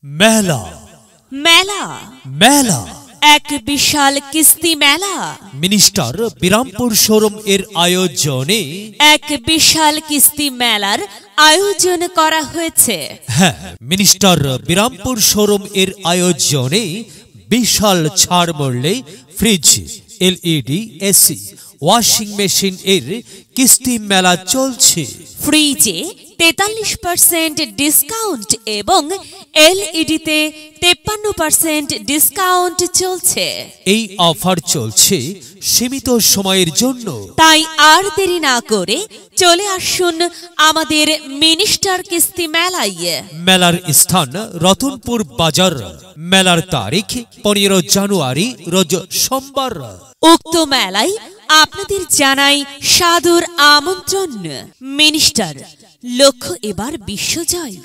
মেলা মেলা মেলা এক বিশাল কিস্তি মেলা মিনিস্টার বিরামপুর শোরুম এর আয়োজনে এক বিশাল কিস্তি মেলার আয়োজন করা হয়েছে। হ্যাঁ, মিনিস্টার বিরামপুর শোরুম এর আয়োজনে বিশাল ছাড় মূল্যে fridge, LED, AC, washing machine এর কিস্তি মেলা চলছে। ফ্রিজে 43% ডিসকাউন্ট এবং এলইডিতে 53% ডিসকাউন্ট চলছে। এই অফার চলছে সীমিত সময়ের জন্য, তাই আর দেরি না করে চলে আসুন আমাদের মিনিস্টার কিস্তি মেলায়। মেলার স্থান রতনপুর বাজার। মেলার তারিখ 15 জানুয়ারি, রোজ সোমবার। উক্ত মেলায় আপনাদের জানাই সাদর আমন্ত্রণ। মিনিস্টার, লক্ষ্য এবার বিশ্বজয়।